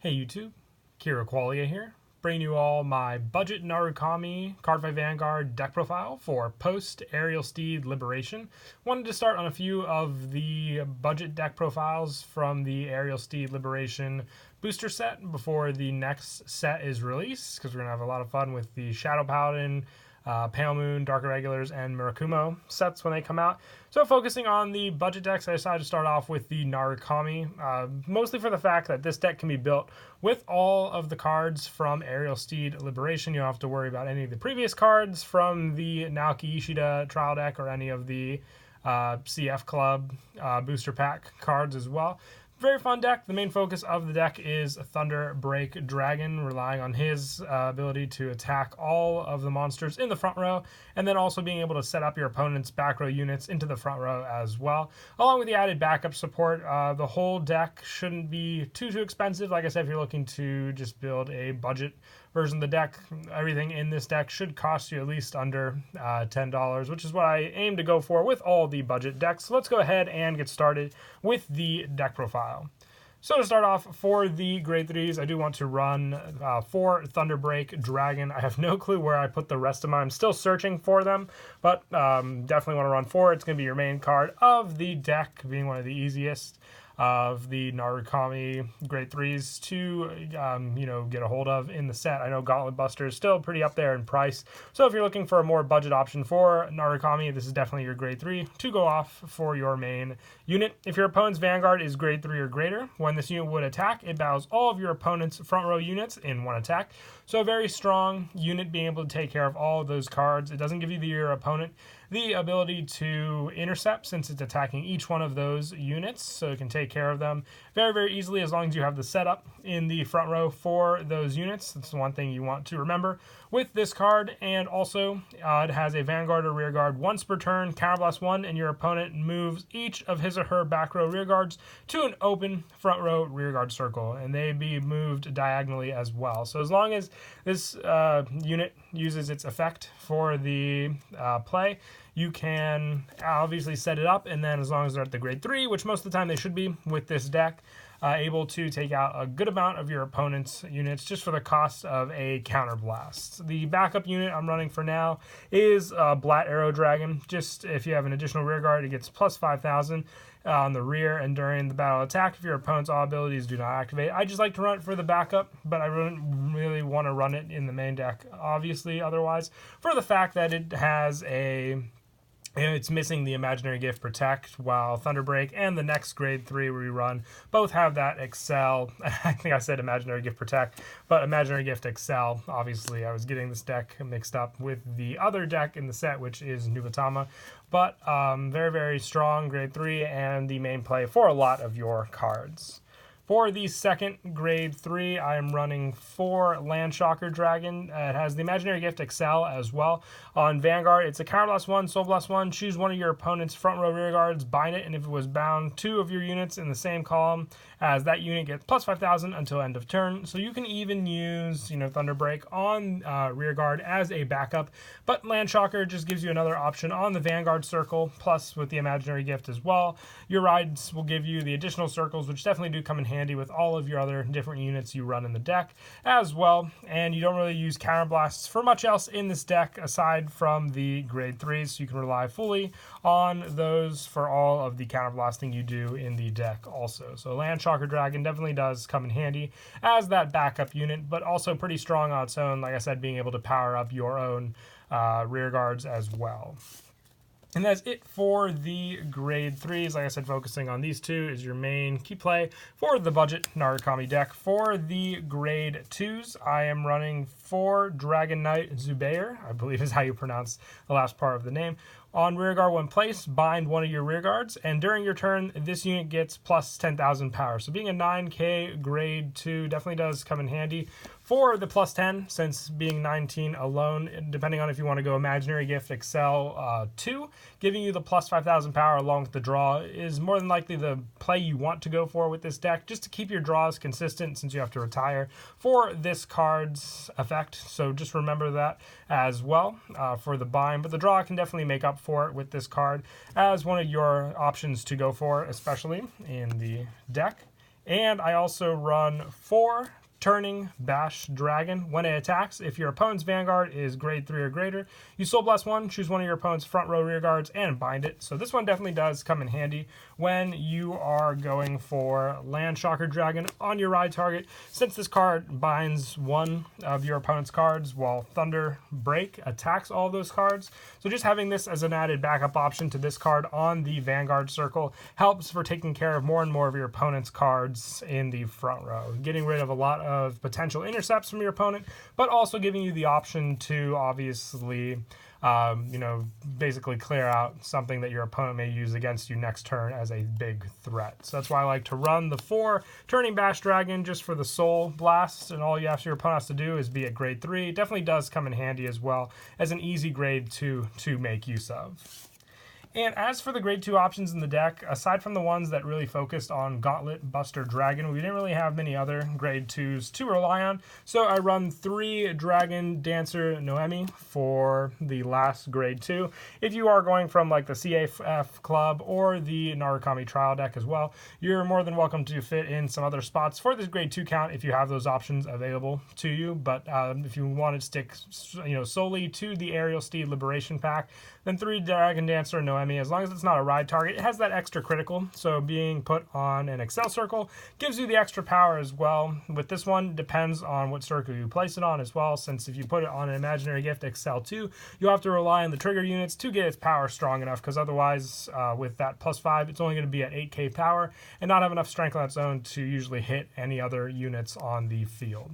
Hey YouTube, Kira Qualia here, bringing you all my budget Narukami Cardfight Vanguard deck profile for post Aerial Steed Liberation. Wanted to start on a few of the budget deck profiles from the Aerial Steed Liberation booster set before the next set is released, because we're going to have a lot of fun with the Shadow Paladin, Pale Moon, Dark Irregulars, and Murakumo sets when they come out. So focusing on the budget decks, I decided to start off with the Narukami, mostly for the fact that this deck can be built with all of the cards from Aerial Steed Liberation. You don't have to worry about any of the previous cards from the Naoki Ishida trial deck or any of the CF Club booster pack cards as well. Very fun deck. The main focus of the deck is Thunder Break Dragon, relying on his ability to attack all of the monsters in the front row, and then also being able to set up your opponent's back row units into the front row as well. Along with the added backup support, the whole deck shouldn't be too expensive. Like I said, if you're looking to just build a budget version of the deck, everything in this deck should cost you at least under $10, which is what I aim to go for with all the budget decks. So let's go ahead and get started with the deck profile. So to start off, for the grade 3s, I do want to run 4 Thunderbreak Dragon. I have no clue where I put the rest of mine. I'm still searching for them, but definitely want to run 4. It's going to be your main card of the deck, being one of the easiest of the Narukami grade 3s to get a hold of in the set. I know Gauntlet Buster is still pretty up there in price, so if you're looking for a more budget option for Narukami, this is definitely your grade 3 to go off for your main unit. If your opponent's Vanguard is grade 3 or greater, when this unit would attack, it battles all of your opponent's front row units in one attack. So a very strong unit, being able to take care of all of those cards. It doesn't give your opponent the ability to intercept, since it's attacking each one of those units, so it can take care of them very easily as long as you have the setup in the front row for those units. That's the one thing you want to remember with this card. And also it has a Vanguard or rear guard once per turn, counterblast 1, and your opponent moves each of his or her back row rear guards to an open front row rear guard circle, and they be moved diagonally as well. So as long as this unit uses its effect for the play, you can obviously set it up, and then as long as they're at the grade 3, which most of the time they should be with this deck, able to take out a good amount of your opponent's units just for the cost of a counterblast. The backup unit I'm running for now is Black Arrow Dragon. Just if you have an additional rear guard, it gets plus 5,000 on the rear and during the battle attack if your opponent's all abilities do not activate. I just like to run it for the backup, but I wouldn't really want to run it in the main deck, obviously, otherwise, for the fact that it has it's missing the Imaginary Gift Protect, while Thunderbreak and the next grade 3 rerun both have that Excel. I think I said Imaginary Gift Protect, but Imaginary Gift Excel. Obviously, I was getting this deck mixed up with the other deck in the set, which is Nubatama. But very strong grade 3 and the main play for a lot of your cards. For the second grade 3, I am running 4 Landshocker Dragon. It has the Imaginary Gift Excel as well. On Vanguard, it's a Counterblast 1, Soul Blast 1. Choose one of your opponent's front row rear guards, bind it, and if it was bound, 2 of your units in the same column as that unit gets plus 5,000 until end of turn. So you can even use, Thunderbreak on rear guard as a backup, but Landshocker just gives you another option on the Vanguard circle, plus with the Imaginary Gift as well. Your rides will give you the additional circles, which definitely do come in handy with all of your other different units you run in the deck as well. And you don't really use counterblasts for much else in this deck aside from the grade 3s, so you can rely fully on those for all of the counterblasting you do in the deck also. So Landshocker Dragon definitely does come in handy as that backup unit, but also pretty strong on its own, like I said, being able to power up your own rear guards as well. And that's it for the grade 3s. Like I said, focusing on these 2 is your main key play for the budget Narukami deck. For the grade 2s, I am running 4 Dragon Knight Zubair, I believe is how you pronounce the last part of the name. On rearguard when placed, bind one of your rear guards, and during your turn, this unit gets plus 10,000 power. So being a 9k grade 2 definitely does come in handy for the plus 10, since being 19 alone, depending on if you want to go Imaginary Gift Excel 2, giving you the plus 5,000 power along with the draw is more than likely the play you want to go for with this deck, just to keep your draws consistent since you have to retire for this card's effect. So just remember that as well for the bind, but the draw can definitely make up for it with this card as one of your options to go for, especially in the deck. And I also run 4 Turning Bash Dragon. When it attacks, if your opponent's Vanguard is grade 3 or greater, you Soul Blast 1, choose one of your opponent's front row rear guards, and bind it. So this one definitely does come in handy when you are going for Land Shocker Dragon on your ride target, since this card binds one of your opponent's cards while Thunder Break attacks all of those cards. So just having this as an added backup option to this card on the Vanguard circle helps for taking care of more and more of your opponent's cards in the front row, getting rid of a lot of potential intercepts from your opponent, but also giving you the option to obviously basically clear out something that your opponent may use against you next turn as a big threat. So that's why I like to run the 4 Turning Bash Dragon just for the Soul Blast, and all you have your opponent has to do is be at grade 3. It definitely does come in handy as well as an easy grade 2 to make use of. And as for the grade 2 options in the deck, aside from the ones that really focused on Gauntlet Buster Dragon, we didn't really have many other grade 2s to rely on. So I run 3 Dragon Dancer Noemi for the last grade 2. If you are going from like the CAF Club or the Narukami Trial deck as well, you're more than welcome to fit in some other spots for this grade 2 count if you have those options available to you. But if you want to stick solely to the Aerial Steed Liberation pack, then 3 Dragon Dancer Noemi, as long as it's not a ride target, it has that extra critical, so being put on an Excel circle gives you the extra power as well. With this one, depends on what circle you place it on as well, since if you put it on an Imaginary Gift Excel 2, you'll have to rely on the trigger units to get its power strong enough, because otherwise, with that +5, it's only going to be at 8k power, and not have enough strength on its own to usually hit any other units on the field.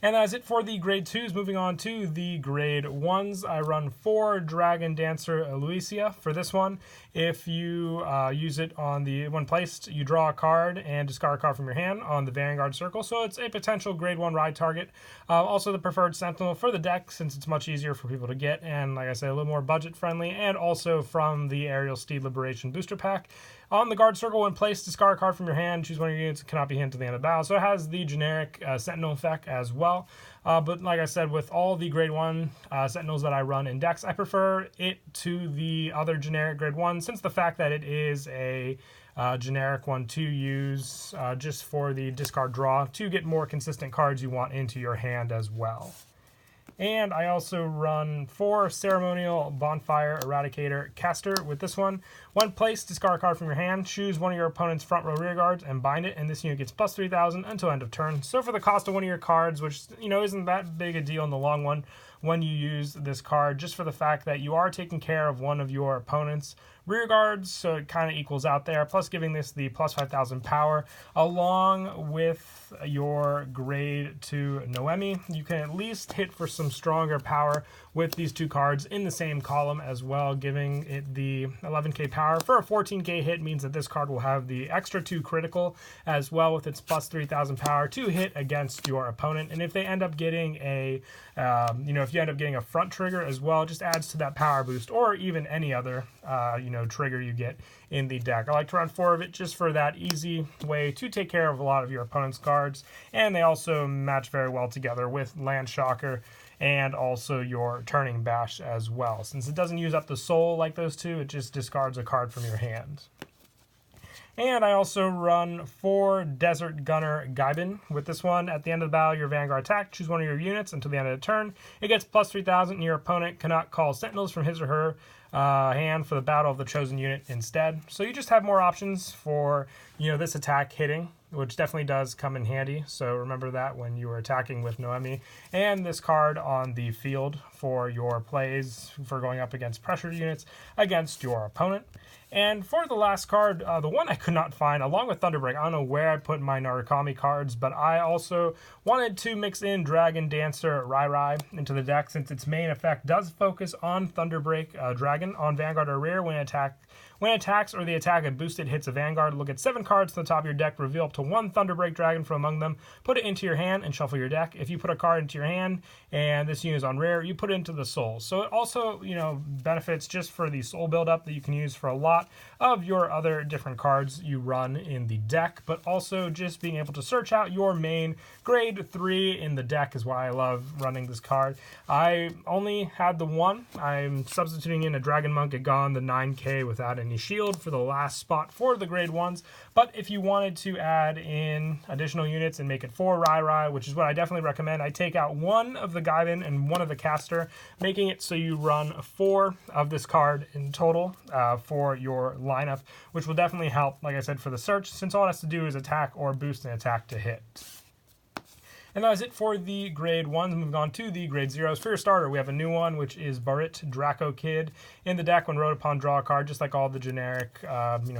And that's it for the grade 2s. Moving on to the grade 1s, I run 4 Dragon Dancer Aloysia for this one. If you use it on the when placed, you draw a card and discard a card from your hand on the Vanguard circle, so it's a potential grade 1 ride target. Also the preferred Sentinel for the deck, since it's much easier for people to get, and like I said, a little more budget friendly, and also from the Aerial Steed Liberation booster pack. On the guard circle, when placed, discard a card from your hand, choose one of your units, it cannot be hit to the end of battle. So it has the generic Sentinel effect as well. But like I said, with all the grade 1 Sentinels that I run in decks, I prefer it to the other generic grade 1, since the fact that it is a generic one to use just for the discard draw to get more consistent cards you want into your hand as well. And I also run 4 Ceremonial Bonfire Eradicator Caster with this one. When placed, discard a card from your hand, choose one of your opponent's front row rear guards, and bind it, and this unit gets plus 3,000 until end of turn. So for the cost of one of your cards, which isn't that big a deal in the long run when you use this card, just for the fact that you are taking care of one of your opponent's rear guards, so it kind of equals out there, plus giving this the plus 5,000 power, along with your grade 2 Noemi. You can at least hit for some stronger power with these 2 cards in the same column as well, giving it the 11k power. For a 14k hit means that this card will have the extra 2 critical as well, with its plus 3,000 power to hit against your opponent. And if they end up getting a if you end up getting a front trigger as well, it just adds to that power boost, or even any other trigger you get in the deck. I like to run 4 of it just for that easy way to take care of a lot of your opponent's cards, and they also match very well together with Land Shocker and also your Turning Bash as well. Since it doesn't use up the soul like those 2, it just discards a card from your hand. And I also run 4 Desert Gunner Gaibin with this one. At the end of the battle, your Vanguard attack, choose one of your units until the end of the turn. It gets plus 3,000, and your opponent cannot call Sentinels from his or her hand for the battle of the chosen unit instead. So you just have more options for this attack hitting, which definitely does come in handy. So remember that when you are attacking with Noemi. And this card on the field for your plays for going up against pressure units against your opponent. And for the last card, the one I could not find, along with Thunderbreak, I don't know where I put my Narukami cards, but I also wanted to mix in Dragon Dancer Rai Rai into the deck, since its main effect does focus on Thunderbreak Dragon on Vanguard or rear. When it attacks or the attack at boosted hits a Vanguard, look at 7 cards to the top of your deck, reveal up to 1 Thunderbreak Dragon from among them, put it into your hand, and shuffle your deck. If you put a card into your hand and this unit is on rare, you put it into the soul. So it also, benefits just for the soul buildup that you can use for a lot of your other different cards you run in the deck, but also just being able to search out your main grade 3 in the deck is why I love running this card. I only had the one. I'm substituting in a Dragon Monk at Gone, the 9k without any the shield for the last spot for the grade 1s. But if you wanted to add in additional units and make it 4 Rai, which is what I definitely recommend, I take out 1 of the Gaiden and 1 of the caster, making it so you run 4 of this card in total for your lineup, which will definitely help, like I said, for the search, since all it has to do is attack or boost an attack to hit. And that was it for the grade 1s. Moving on to the grade 0s. For your starter, we have a new one, which is Barit Draco Kid. In the deck, when wrote upon, draw a card, just like all the generic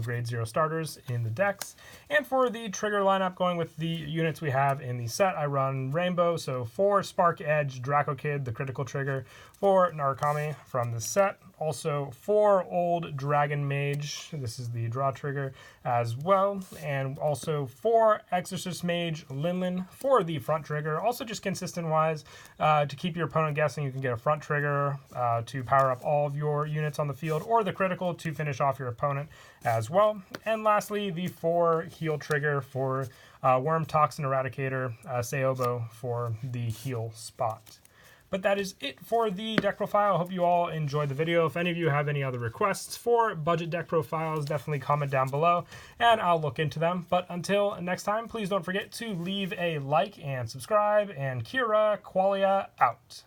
grade 0 starters in the decks. And for the trigger lineup, going with the units we have in the set, I run Rainbow, so 4 Spark Edge Draco Kid, the critical trigger, 4 Narukami from the set. Also 4 Old Dragon Mage, this is the draw trigger as well. And also 4 Exorcist Mage Linlin for the front trigger. Also just consistent wise, to keep your opponent guessing, you can get a front trigger to power up all of your units on the field, or the critical to finish off your opponent as well. And lastly, the 4 heal trigger for Worm Toxin Eradicator, Seobo for the heal spot. But that is it for the deck profile. I hope you all enjoyed the video. If any of you have any other requests for budget deck profiles, definitely comment down below and I'll look into them. But until next time, please don't forget to leave a like and subscribe, and Kira Qualia out.